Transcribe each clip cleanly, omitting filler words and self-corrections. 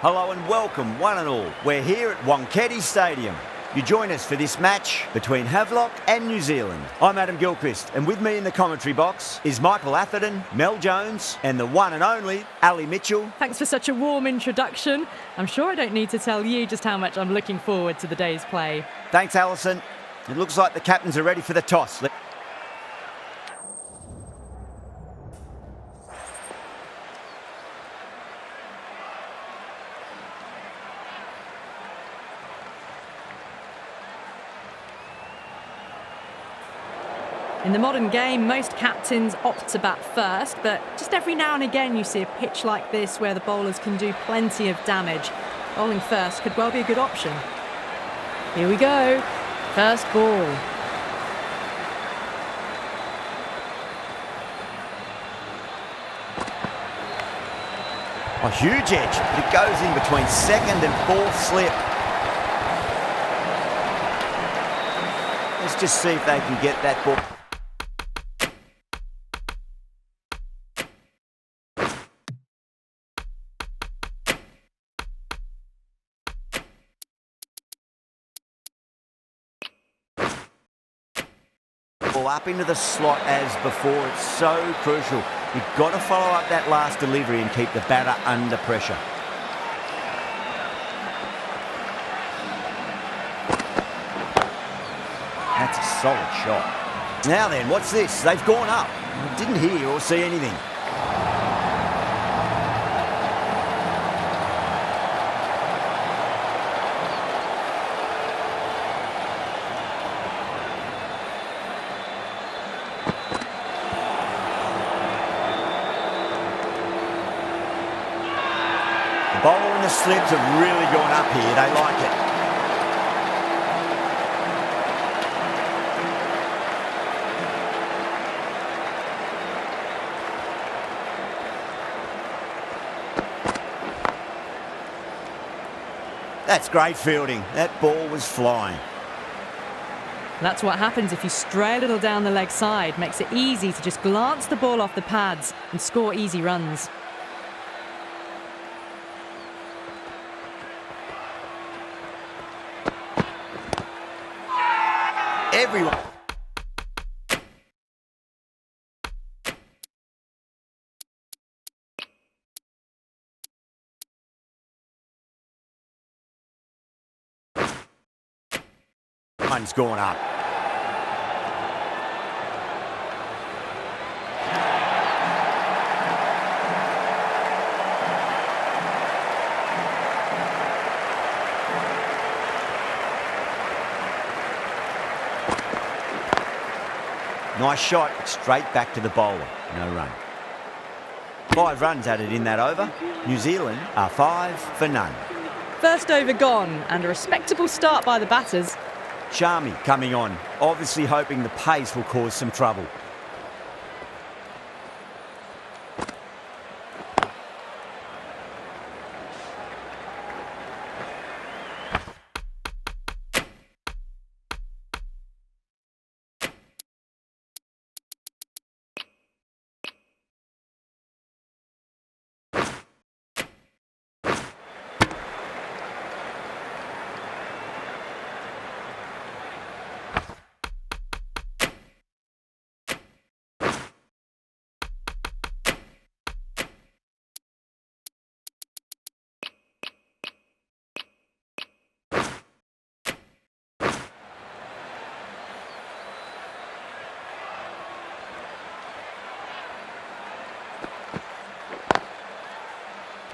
Hello and welcome, one and all. We're here at Wankhede Stadium. You join us for this match between Havelock and New Zealand. I'm Adam Gilchrist, and with me in the commentary box is Michael Atherton, Mel Jones, and the one and only Ali Mitchell. Thanks for such a warm introduction. I'm sure I don't need to tell you just how much I'm looking forward to the day's play. Thanks, Alison. It looks like the captains are ready for the toss. In the modern game, most captains opt to bat first, but just every now and again you see a pitch like this where the bowlers can do plenty of damage. Bowling first could well be a good option. Here we go. First ball. A huge edge, but it goes in between second and fourth slip. Let's just see if they can get that ball. Up into the slot as before. It's so crucial. You've got to follow up that last delivery and keep the batter under pressure. That's a solid shot. Now then, what's this? They've gone up. I didn't hear or see anything. Bowler and the slips have really gone up here. They like it. That's great fielding. That ball was flying. That's what happens if you stray a little down the leg side. Makes it easy to just glance the ball off the pads and score easy runs. Everyone. One's gone up. Nice shot, straight back to the bowler. No run. 5 runs added in that over. New Zealand are 5 for none. First over gone, and a respectable start by the batters. Sharmi coming on, obviously hoping the pace will cause some trouble.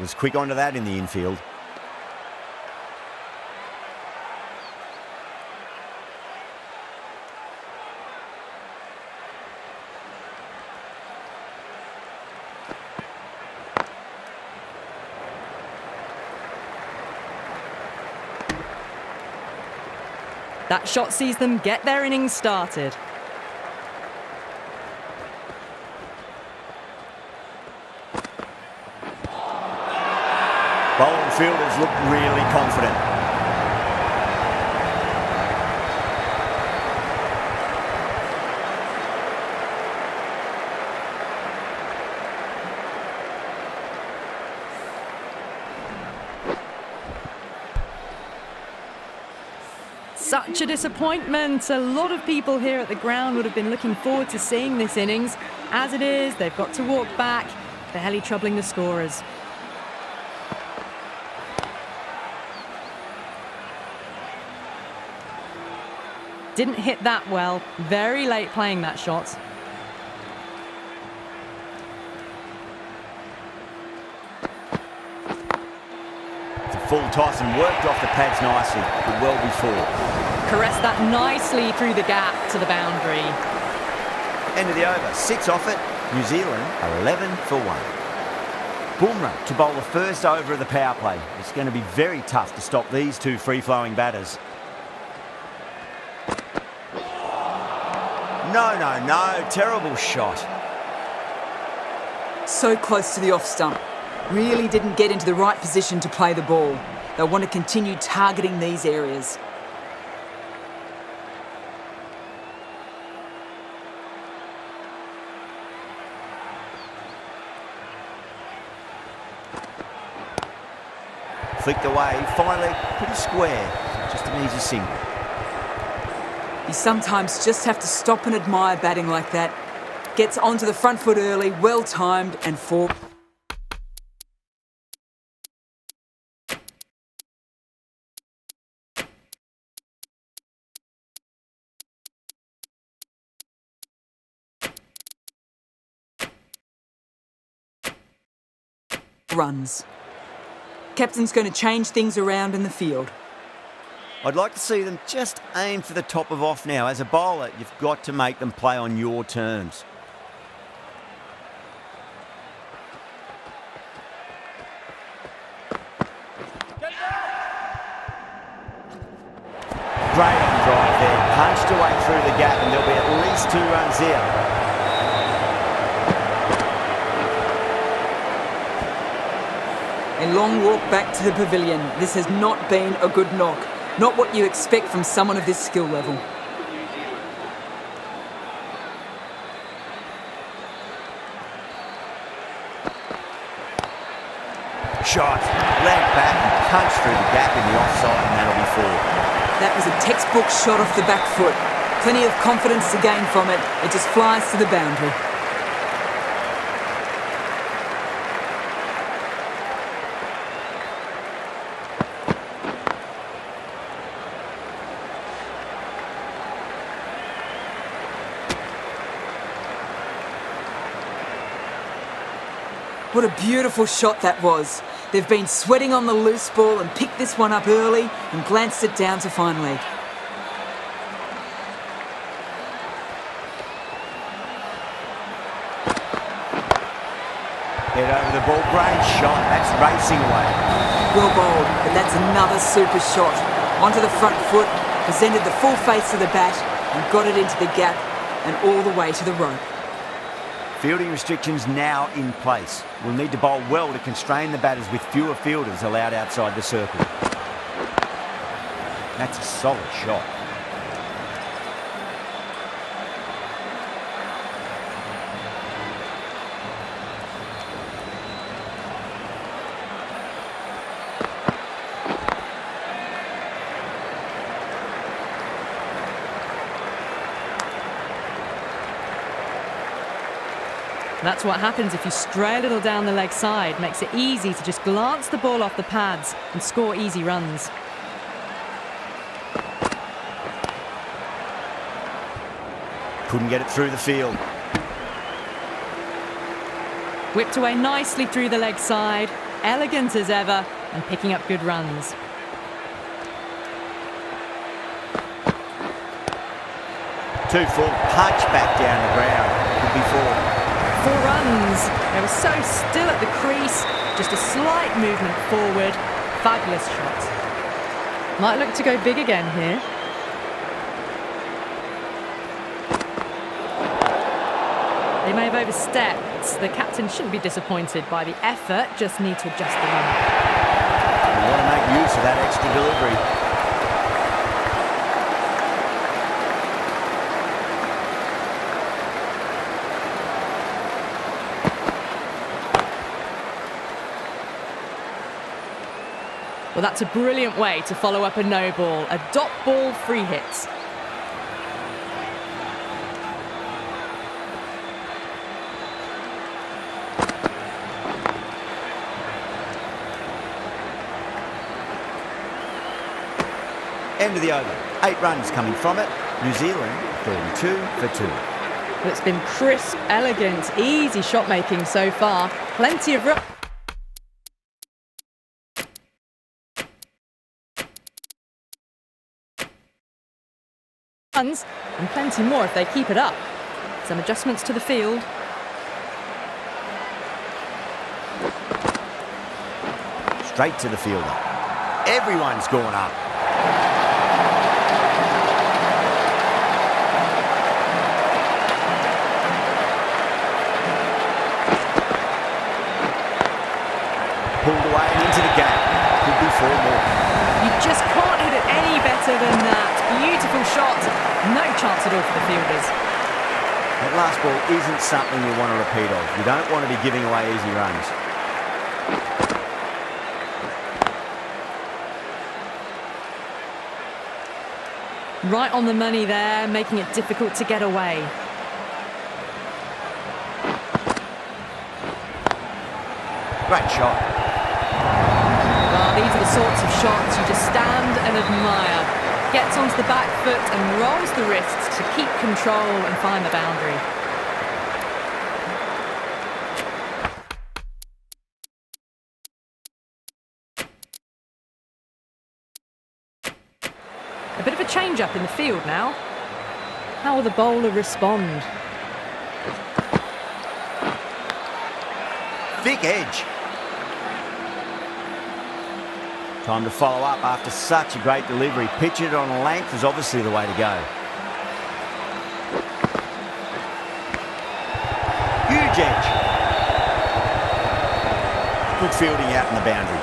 Was quick onto that in the infield. That shot sees them get their innings started. Bowling fielders look really confident. such a disappointment. A lot of people here at the ground would have been looking forward to seeing this innings. As it is, they've got to walk back, barely troubling the scorers. Didn't hit that well. Very late playing that shot. It's a full toss and worked off the pads nicely, but well before. Caressed that nicely through the gap to the boundary. End of the over, 6 off it. New Zealand are 11 for 1. Bumrah to bowl the first over of the power play. It's going to be very tough to stop these two free-flowing batters. No, terrible shot. So close to the off stump. Really didn't get into the right position to play the ball. They'll want to continue targeting these areas. Flicked away, finally pretty square. Just an easy single. You sometimes just have to stop and admire batting like that. Gets onto the front foot early, well timed and four. Runs. Captain's going to change things around in the field. I'd like to see them just aim for the top of off now. As a bowler, you've got to make them play on your terms. Great on drive there. Punched away through the gap and there'll be at least 2 runs here. A long walk back to the pavilion. This has not been a good knock. Not what you expect from someone of this skill level. Shot, leg back and punched through the gap in the offside, and that'll be 4. That was a textbook shot off the back foot. Plenty of confidence to gain from it. It just flies to the boundary. What a beautiful shot that was. They've been sweating on the loose ball and picked this one up early and glanced it down to fine leg. Head over the ball, great shot, that's racing away. Well bowled, but that's another super shot. Onto the front foot, presented the full face of the bat and got it into the gap and all the way to the rope. Fielding restrictions now in place. We'll need to bowl well to constrain the batters with fewer fielders allowed outside the circle. That's a solid shot. That's what happens if you stray a little down the leg side. Makes it easy to just glance the ball off the pads and score easy runs. Couldn't get it through the field. Whipped away nicely through the leg side. Elegant as ever and picking up good runs. Too full, punch back down the ground. Could be 4. 4 runs. They were so still at the crease. Just a slight movement forward. Fabulous shot. Might look to go big again here. They may have overstepped. The captain shouldn't be disappointed by the effort. Just need to adjust the run. You want to make use of that extra delivery. Well, that's a brilliant way to follow up a no ball. A dot ball free hit. End of the over. 8 runs coming from it. New Zealand 32 for 2. Well, it's been crisp, elegant, easy shot making so far. Plenty of runs and plenty more if they keep it up. Some adjustments to the field. Straight to the fielder. Everyone's gone up. Pulled away and into the gap. Could be 4 more. You just can't hit it any better than that. Beautiful shot. No chance at all for the fielders. That last ball isn't something you want to repeat of. You don't want to be giving away easy runs. Right on the money there, making it difficult to get away. Great shot. Well, these are the sorts of shots you just stand and admire. Gets onto the back foot and rolls the wrists to keep control and find the boundary. A bit of a change-up in the field now. How will the bowler respond? Thick edge. Time to follow up after such a great delivery. Pitch it on a length is obviously the way to go. Huge edge. Good fielding out in the boundary.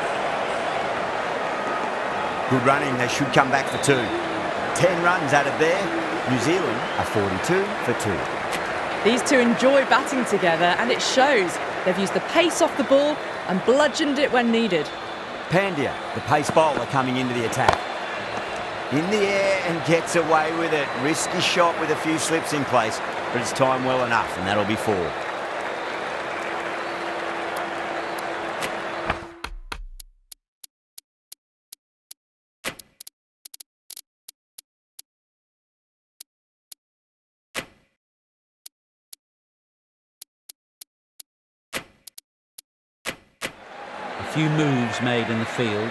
Good running. They should come back for 2. 10 runs added there. New Zealand are 42 for 2. These two enjoy batting together and it shows. They've used the pace off the ball and bludgeoned it when needed. Pandya, the pace bowler, coming into the attack. In the air and gets away with it. Risky shot with a few slips in place, but it's timed well enough and that'll be 4. Few moves made in the field.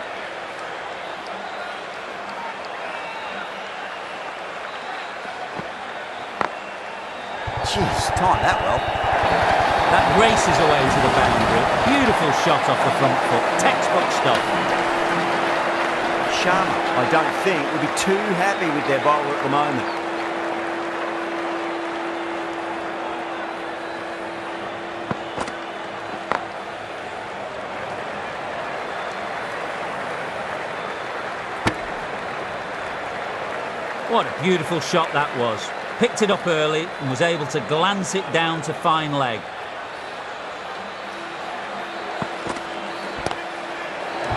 Jeez, timed that well. That races away to the boundary. Beautiful shot off the front foot. Textbook stuff. Sharma, I don't think, would be too happy with their bowler at the moment. What a beautiful shot that was. Picked it up early and was able to glance it down to fine leg.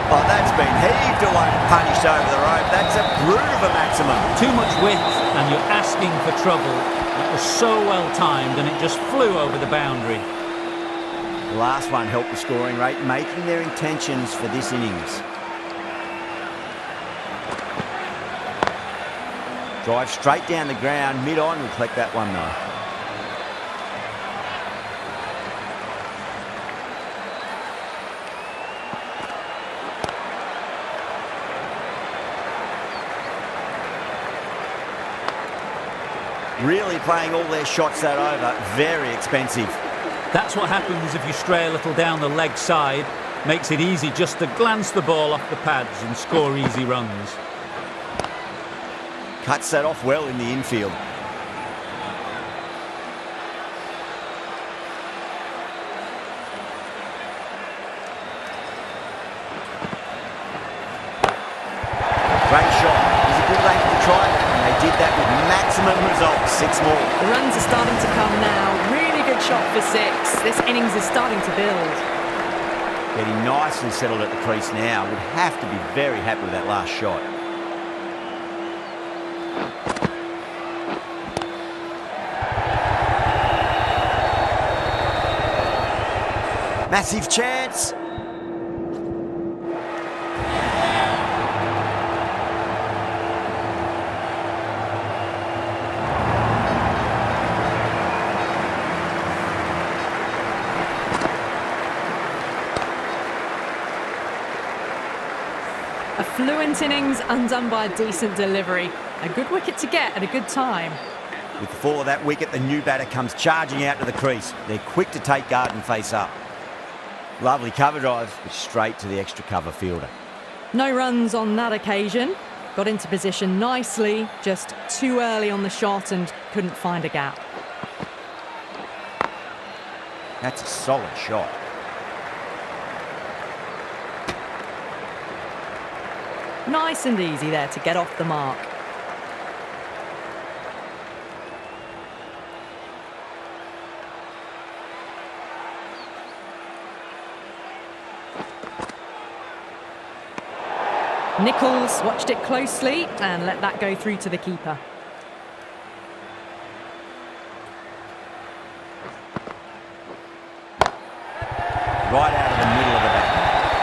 Oh, that's been heaved away and punished over the rope. That's a brute of a maximum. Too much width and you're asking for trouble. That was so well timed and it just flew over the boundary. The last one helped the scoring rate, making their intentions for this innings. Drive straight down the ground, mid-on will collect that one though. Really playing all their shots that over, very expensive. That's what happens if you stray a little down the leg side. Makes it easy just to glance the ball off the pads and score easy runs. Cuts that off well in the infield. Great shot. It was a good length to try, and they did that with maximum results. 6 more. The runs are starting to come now. Really good shot for 6. This innings is starting to build. Getting nicely settled at the crease now. Would have to be very happy with that last shot. Massive chance. A fluent innings undone by a decent delivery. A good wicket to get at a good time. With the fall of that wicket, the new batter comes charging out to the crease. They're quick to take guard and face up. Lovely cover drive, but straight to the extra cover fielder. No runs on that occasion. Got into position nicely, just too early on the shot and couldn't find a gap. That's a solid shot. Nice and easy there to get off the mark. Nichols watched it closely and let that go through to the keeper. Right out of the middle of the bat.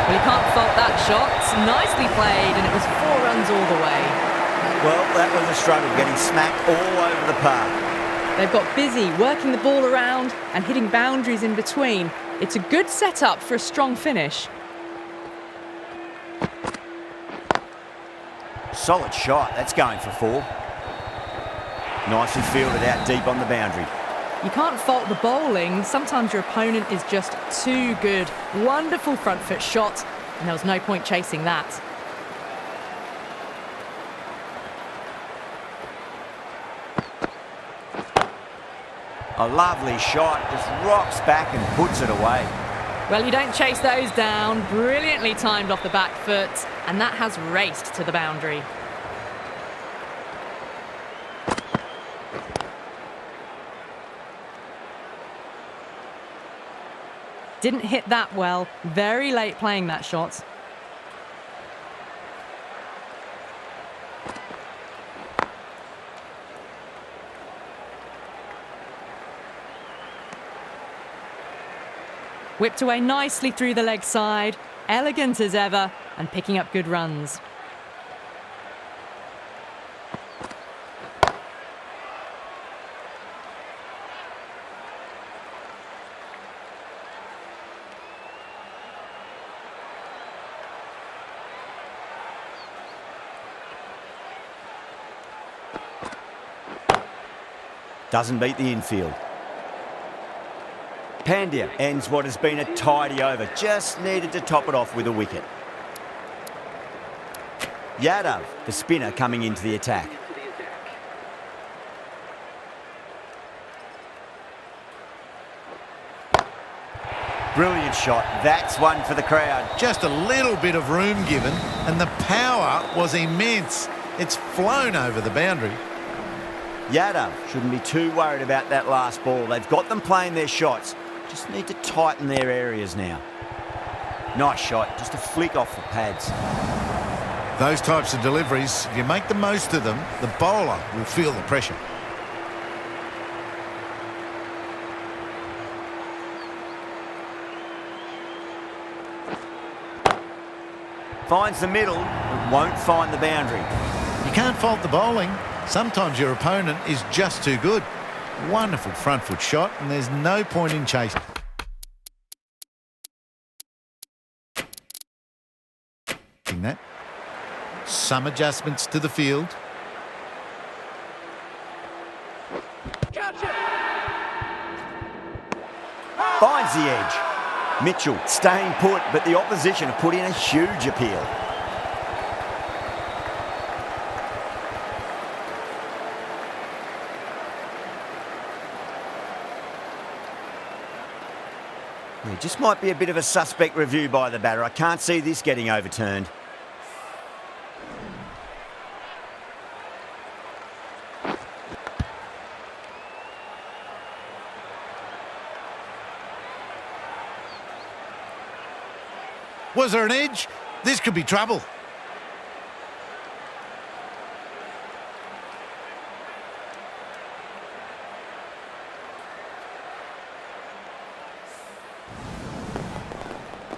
Well, you can't fault that shot. Nicely played, and it was 4 runs all the way. Well, that was a struggle, getting smacked all over the park. They've got busy working the ball around and hitting boundaries in between. It's a good setup for a strong finish. Solid shot, that's going for 4. Nicely fielded out deep on the boundary. You can't fault the bowling. Sometimes your opponent is just too good. Wonderful front foot shot, and there was no point chasing that. A lovely shot, just rocks back and puts it away. Well, you don't chase those down. Brilliantly timed off the back foot, and that has raced to the boundary. Didn't hit that well. Very late playing that shot. Whipped away nicely through the leg side, elegant as ever, and picking up good runs. Doesn't beat the infield. Pandya ends what has been a tidy over. Just needed to top it off with a wicket. Yadav, the spinner, coming into the attack. Brilliant shot. That's one for the crowd. Just a little bit of room given, and the power was immense. It's flown over the boundary. Yadav shouldn't be too worried about that last ball. They've got them playing their shots. Just need to tighten their areas now. Nice shot, just a flick off the pads. Those types of deliveries, if you make the most of them, the bowler will feel the pressure. Finds the middle, but won't find the boundary. You can't fault the bowling. Sometimes your opponent is just too good. Wonderful front foot shot, and there's no point in chasing. That. Some adjustments to the field. Finds the edge. Mitchell staying put, but the opposition have put in a huge appeal. It just might be a bit of a suspect review by the batter. I can't see this getting overturned. Was there an edge? This could be trouble.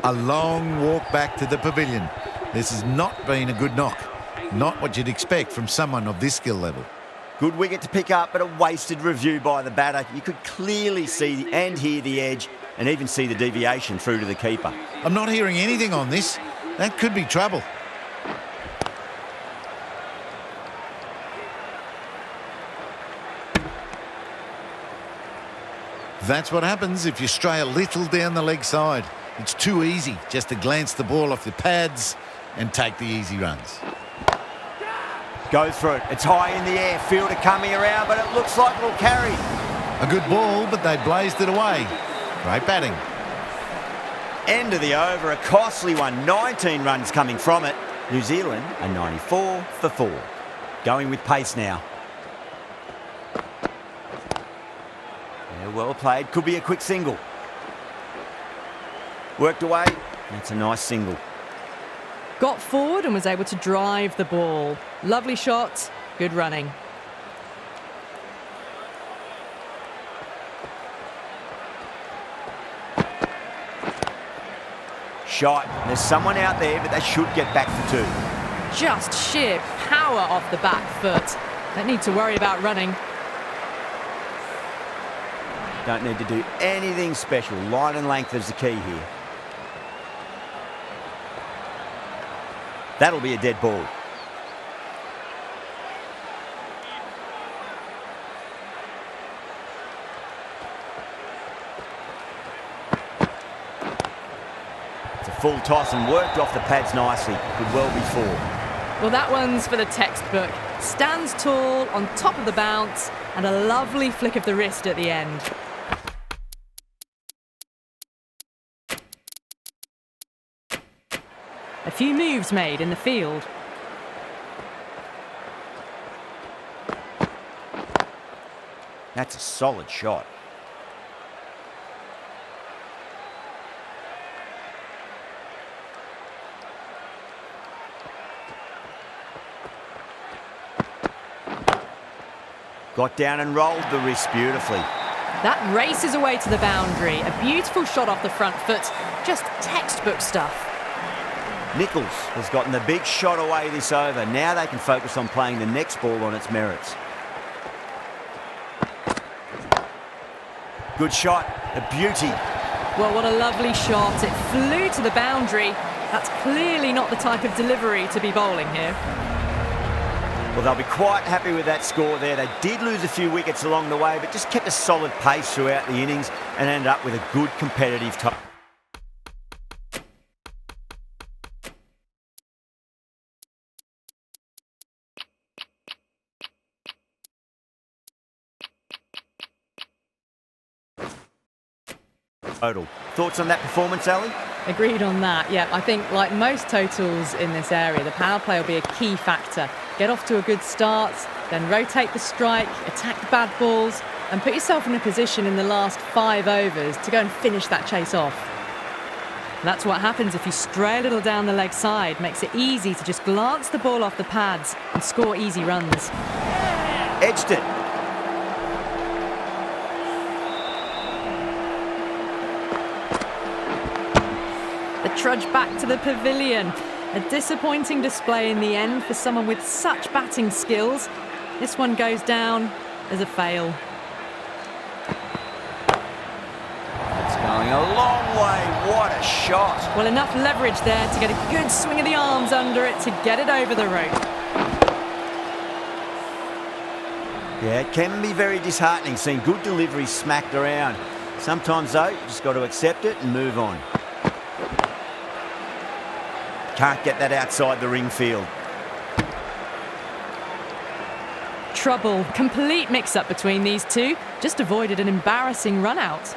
A long walk back to the pavilion. This has not been a good knock. Not what you'd expect from someone of this skill level. Good wicket to pick up, but a wasted review by the batter. You could clearly see and hear the edge and even see the deviation through to the keeper. I'm not hearing anything on this. That could be trouble. That's what happens if you stray a little down the leg side. It's too easy just to glance the ball off the pads and take the easy runs. Goes for it. It's high in the air. Fielder coming around, but it looks like it'll carry. A good ball, but they blazed it away. Great batting. End of the over, a costly one. 19 runs coming from it. New Zealand are 94 for 4. Going with pace now. Yeah, well played. Could be a quick single. Worked away. That's a nice single. Got forward and was able to drive the ball. Lovely shot, good running. Shot. There's someone out there, but they should get back for 2. Just sheer power off the back foot. Don't need to worry about running. Don't need to do anything special. Line and length is the key here. That'll be a dead ball. It's a full toss and worked off the pads nicely. Could well be 4. Well, that one's for the textbook. Stands tall, on top of the bounce, and a lovely flick of the wrist at the end. A few moves made in the field. That's a solid shot. Got down and rolled the wrist beautifully. That races away to the boundary. A beautiful shot off the front foot. Just textbook stuff. Nichols has gotten the big shot away this over. Now they can focus on playing the next ball on its merits. Good shot, a beauty. Well, what a lovely shot. It flew to the boundary. That's clearly not the type of delivery to be bowling here. Well, they'll be quite happy with that score there. They did lose a few wickets along the way, but just kept a solid pace throughout the innings and ended up with a good competitive total. Thoughts on that performance, Ali? Agreed on that. Yeah, I think like most totals in this area, the power play will be a key factor. Get off to a good start, then rotate the strike, attack the bad balls, and put yourself in a position in the last 5 overs to go and finish that chase off. And that's what happens if you stray a little down the leg side. Makes it easy to just glance the ball off the pads and score easy runs. Edged it. The trudge back to the pavilion. A disappointing display in the end for someone with such batting skills. This one goes down as a fail. It's going a long way. What a shot. Well, enough leverage there to get a good swing of the arms under it to get it over the rope. Yeah, it can be very disheartening seeing good delivery smacked around. Sometimes, though, you just got to accept it and move on. Can't get that outside the ring field. Trouble. Complete mix-up between these two. Just avoided an embarrassing run-out.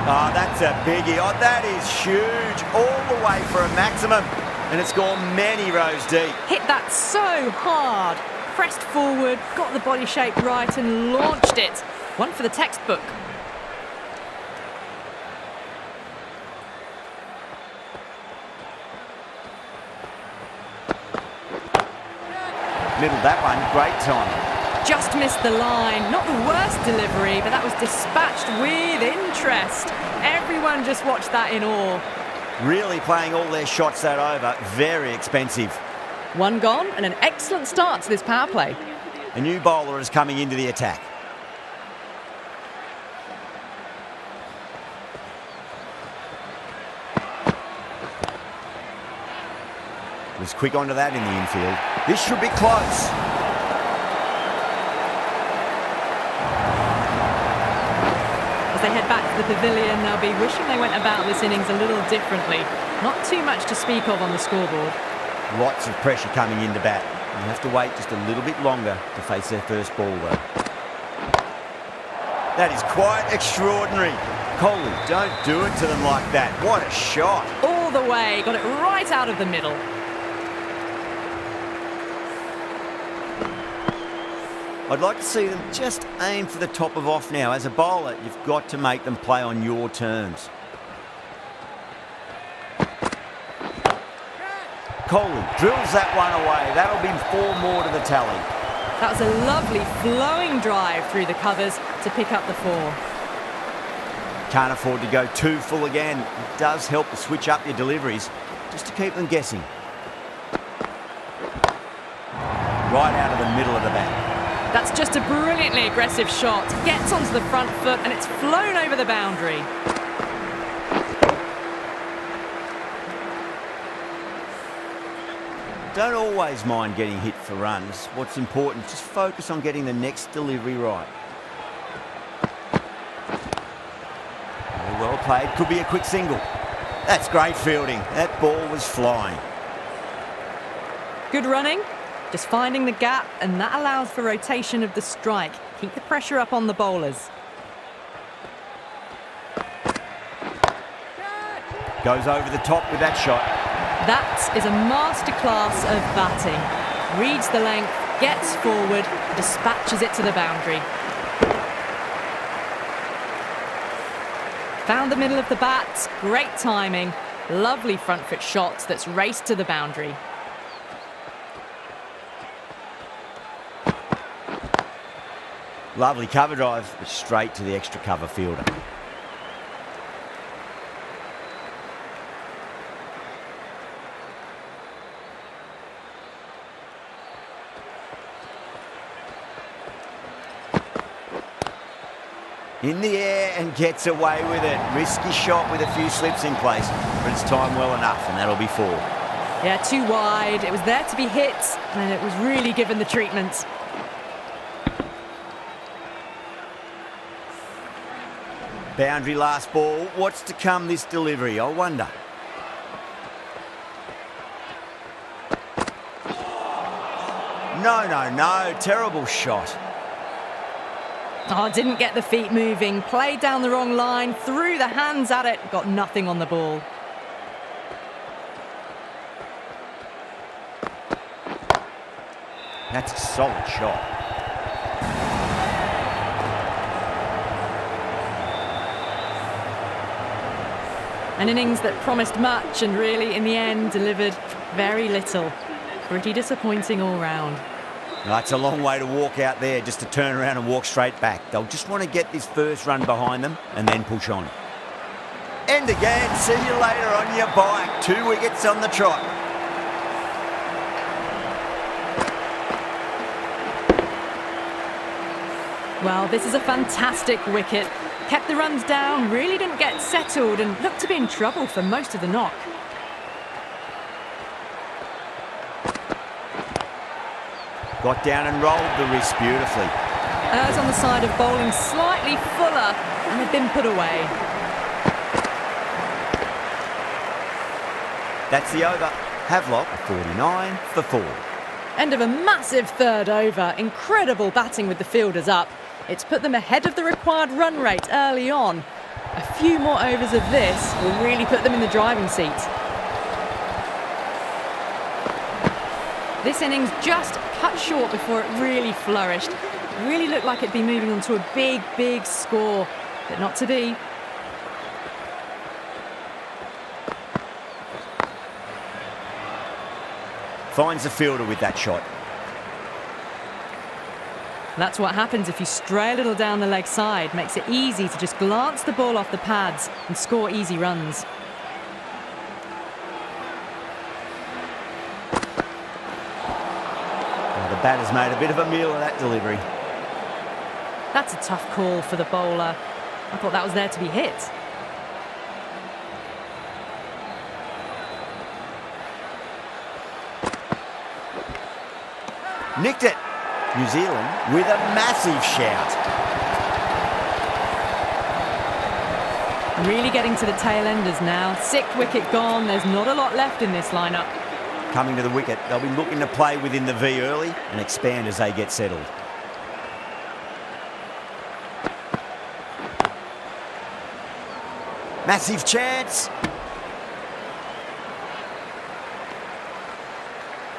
Oh, that's a biggie. Oh, that is huge. All the way for a maximum. And it's gone many rows deep. Hit that so hard. Pressed forward, got the body shape right and launched it. One for the textbook. Middled that one, great time. Just missed the line. Not the worst delivery, but that was dispatched with interest. Everyone just watched that in awe. Really playing all their shots that over. Very expensive. One gone and an excellent start to this power play. A new bowler is coming into the attack. Was quick onto that in the infield. This should be close. As they head back to the pavilion, they'll be wishing they went about this innings a little differently. Not too much to speak of on the scoreboard. Lots of pressure coming into bat. You have to wait just a little bit longer to face their first ball, though. That is quite extraordinary. Coley, don't do it to them like that. What a shot. All the way, got it right out of the middle. I'd like to see them just aim for the top of off now. As a bowler, you've got to make them play on your terms. Coley drills that one away. That'll be 4 more to the tally. That was a lovely flowing drive through the covers to pick up the 4. Can't afford to go too full again. It does help to switch up your deliveries just to keep them guessing. Right out of the middle of the bat. That's just a brilliantly aggressive shot. Gets onto the front foot and it's flown over the boundary. Don't always mind getting hit for runs. What's important, just focus on getting the next delivery right. Very well played. Could be a quick single. That's great fielding. That ball was flying. Good running. Just finding the gap, and that allows for rotation of the strike. Keep the pressure up on the bowlers. Goes over the top with that shot. That is a masterclass of batting. Reads the length, gets forward, dispatches it to the boundary. Found the middle of the bat, great timing. Lovely front foot shots that's raced to the boundary. Lovely cover drive, but straight to the extra cover fielder. In the air and gets away with it. Risky shot with a few slips in place, but it's timed well enough and that'll be 4. Yeah, too wide. It was there to be hit, and it was really given the treatment. Boundary last ball. What's to come this delivery, I wonder? No. Terrible shot. Oh, didn't get the feet moving. Played down the wrong line, threw the hands at it, got nothing on the ball. That's a solid shot. An innings that promised much and really, in the end, delivered very little. Pretty disappointing all round. That's a long way to walk out there just to turn around and walk straight back. They'll just want to get this first run behind them and then push on. End again. See you later on your bike. 2 wickets on the trot. Well, this is a fantastic wicket. Kept the runs down, really didn't get settled and looked to be in trouble for most of the knock. Got down and rolled the wrist beautifully. Errs on the side of bowling slightly fuller and had been put away. That's the over. Havelock, 49 for 4. End of a massive third over. Incredible batting with the fielders up. It's put them ahead of the required run rate early on. A few more overs of this will really put them in the driving seat. This innings just cut short before it really flourished. It really looked like it'd be moving on to a big, big score, but not to be. Finds the fielder with that shot. That's what happens if you stray a little down the leg side. Makes it easy to just glance the ball off the pads and score easy runs. Well, the batter's made a bit of a meal of that delivery. That's a tough call for the bowler. I thought that was there to be hit. Nicked it. New Zealand with a massive shout. Really getting to the tail enders now. 6th wicket gone. There's not a lot left in this lineup. Coming to the wicket, they'll be looking to play within the V early and expand as they get settled. Massive chance.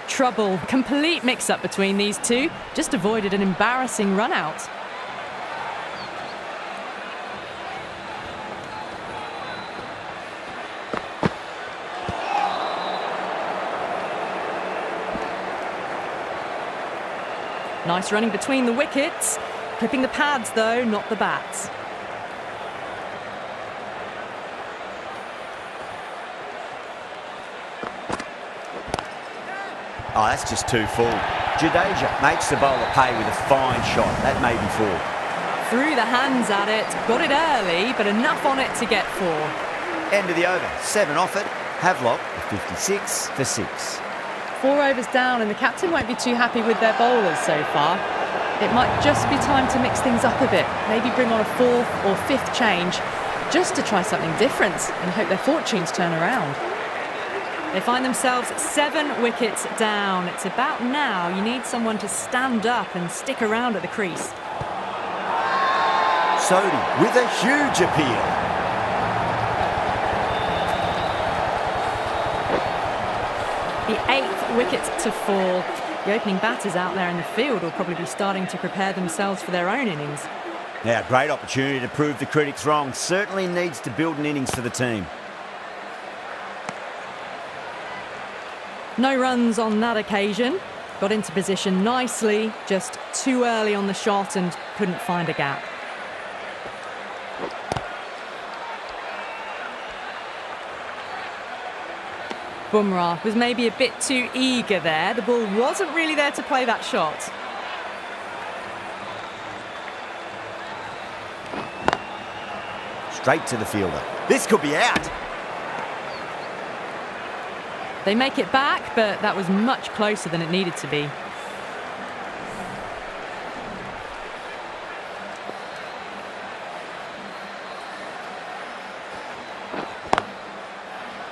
Trouble. Complete mix-up between these two. Just avoided an embarrassing run-out. Nice running between the wickets. Clipping the pads, though, not the bats. Oh, that's just too full. Jadeja makes the bowler pay with a fine shot. That may be 4. Threw the hands at it. Got it early, but enough on it to get 4. End of the over. 7 off it. Havelock with 56 for 6. 4 overs down, and the captain won't be too happy with their bowlers so far. It might just be time to mix things up a bit. Maybe bring on a 4th or 5th change just to try something different and hope their fortunes turn around. They find themselves 7 wickets down. It's about now you need someone to stand up and stick around at the crease. Sodhi with a huge appeal. The 8th wicket to fall. The opening batters out there in the field will probably be starting to prepare themselves for their own innings. Now, great opportunity to prove the critics wrong. Certainly needs to build an innings for the team. No runs on that occasion. Got into position nicely, just too early on the shot and couldn't find a gap. Bumrah was maybe a bit too eager there. The ball wasn't really there to play that shot. Straight to the fielder. This could be out. They make it back, but that was much closer than it needed to be.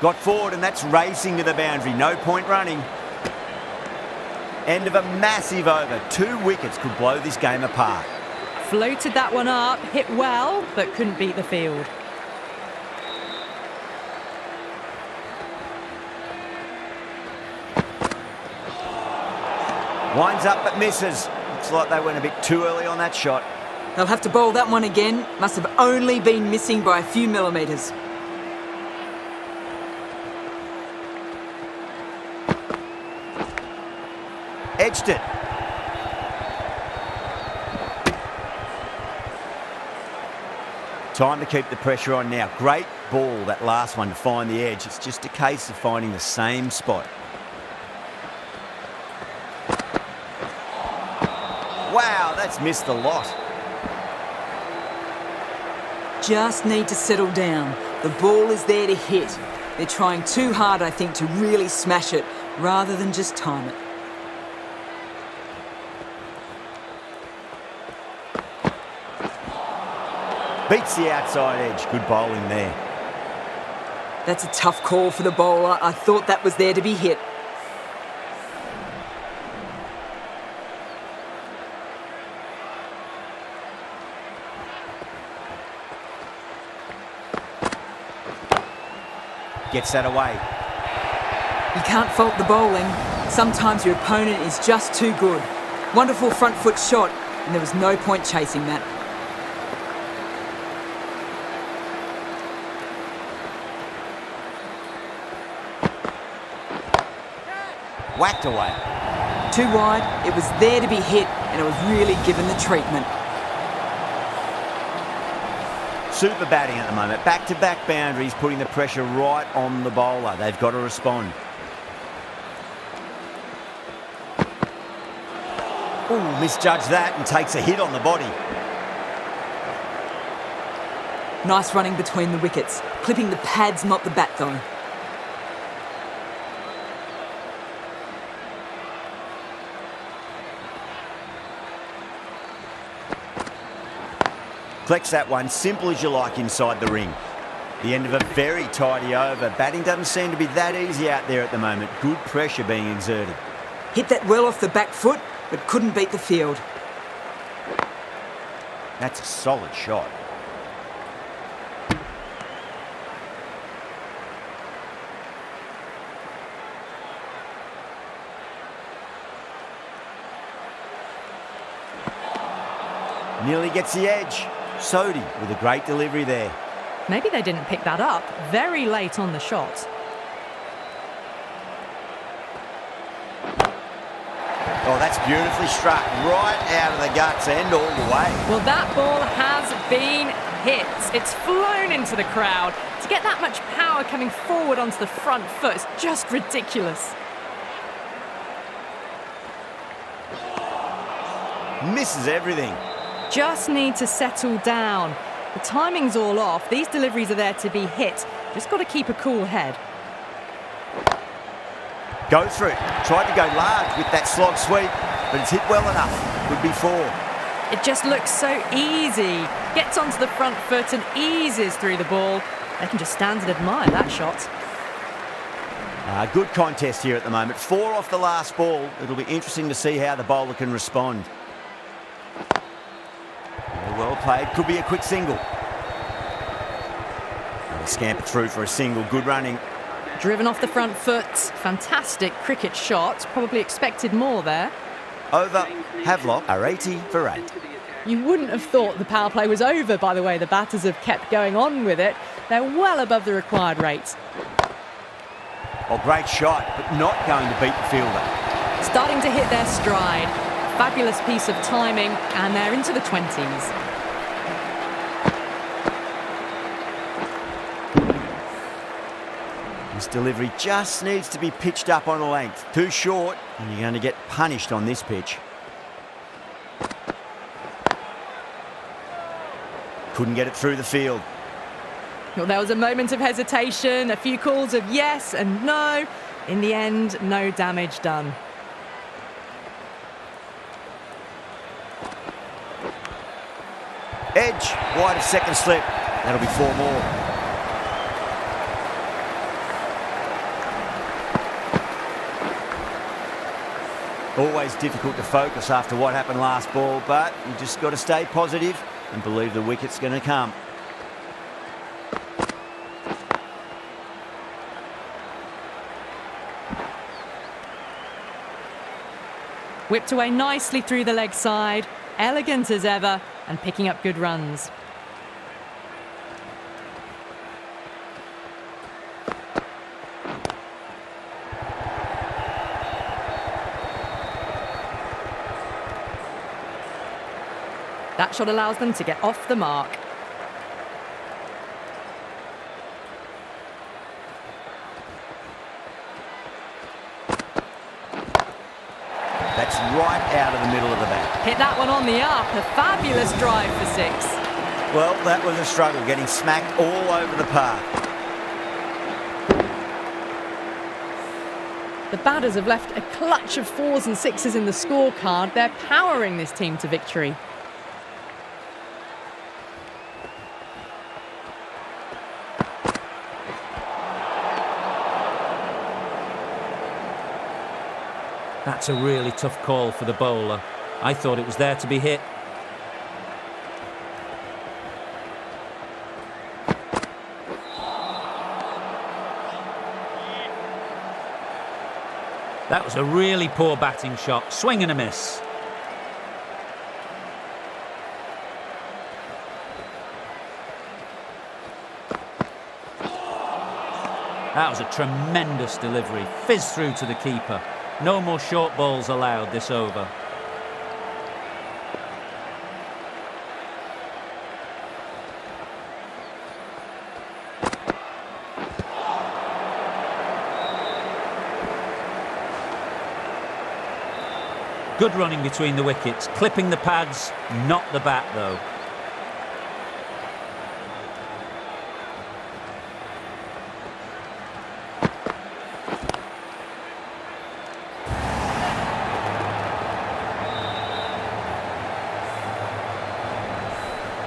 Got forward and that's racing to the boundary. No point running. End of a massive over. 2 wickets could blow this game apart. Floated that one up, hit well, but couldn't beat the field. Winds up but misses. Looks like they went a bit too early on that shot. They'll have to bowl that one again. Must have only been missing by a few millimetres. Edged it. Time to keep the pressure on now. Great ball, that last one, to find the edge. It's just a case of finding the same spot. Wow, that's missed a lot. Just need to settle down. The ball is there to hit. They're trying too hard, I think, to really smash it, rather than just time it. Beats the outside edge. Good bowling there. That's a tough call for the bowler. I thought that was there to be hit. Gets that away. You can't fault the bowling. Sometimes your opponent is just too good. Wonderful front foot shot. and there was no point chasing that. Whacked away. Too wide, it was there to be hit, and it was really given the treatment. Super batting at the moment. Back-to-back boundaries, putting the pressure right on the bowler. They've got to respond. Ooh, misjudged that and takes a hit on the body. Nice running between the wickets, clipping the pads, not the bat though. Collects that one, simple as you like inside the ring. The end of a very tidy over. Batting doesn't seem to be that easy out there at the moment. Good pressure being exerted. Hit that well off the back foot, but couldn't beat the field. That's a solid shot. Nearly gets the edge. Sodhi with a great delivery there. Maybe they didn't pick that up very late on the shot. Oh, that's beautifully struck. Right out of the guts and all the way. Well, that ball has been hit. It's flown into the crowd. To get that much power coming forward onto the front foot is just ridiculous. Misses everything. Just need to settle down. The timing's all off. These deliveries are there to be hit. Just got to keep a cool head. Goes for it. Tried to go large with that slog sweep, but it's hit well enough. Could be 4. It just looks so easy. Gets onto the front foot and eases through the ball. They can just stand and admire that shot. Good contest here at the moment. 4 off the last ball. It'll be interesting to see how the bowler can respond. Well played. Could be a quick single. They'll scamper through for a single. Good running. Driven off the front foot. Fantastic cricket shot. Probably expected more there. Over. Havelock are 80 for 8. You wouldn't have thought the power play was over by the way the batters have kept going on with it. They're well above the required rate. Oh, great shot, but not going to beat the fielder. Starting to hit their stride. Fabulous piece of timing, and they're into the 20s. This delivery just needs to be pitched up on a length. Too short, and you're going to get punished on this pitch. Couldn't get it through the field. Well, there was a moment of hesitation, a few calls of yes and no. In the end, no damage done. Edge, wide of second slip. That'll be 4 more. Always difficult to focus after what happened last ball, but you just got to stay positive and believe the wicket's going to come. Whipped away nicely through the leg side, elegant as ever, and picking up good runs. That shot allows them to get off the mark. That's right out of the middle of the bat. Hit that one on the up, a fabulous drive for 6. Well, that was a struggle, getting smacked all over the park. The batters have left a clutch of 4s and 6s in the scorecard. They're powering this team to victory. That's a really tough call for the bowler. I thought it was there to be hit. That was a really poor batting shot. Swing and a miss. That was a tremendous delivery. Fizzed through to the keeper. No more short balls allowed this over. Good running between the wickets, clipping the pads, not the bat though.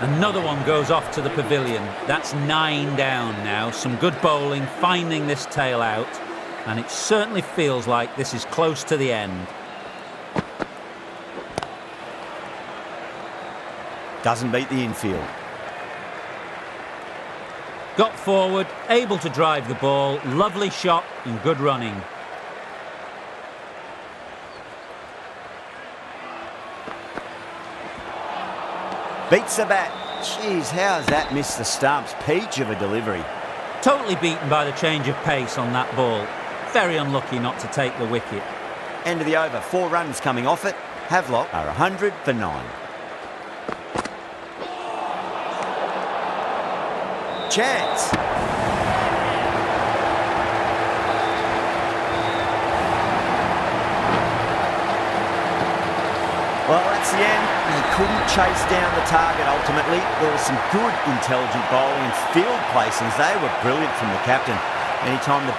Another one goes off to the pavilion. That's 9 down now. Some good bowling, finding this tail out, and it certainly feels like this is close to the end. Doesn't beat the infield. Got forward, able to drive the ball, lovely shot and good running. Beats the bat. Jeez, how's that missed the stumps? Peach of a delivery. Totally beaten by the change of pace on that ball. Very unlucky not to take the wicket. End of the over. 4 runs coming off it. Havelock are 100 for 9. Chance. Well, that's the end. He couldn't chase down the target ultimately. There was some good, intelligent bowling and field placings. They were brilliant from the captain. Anytime the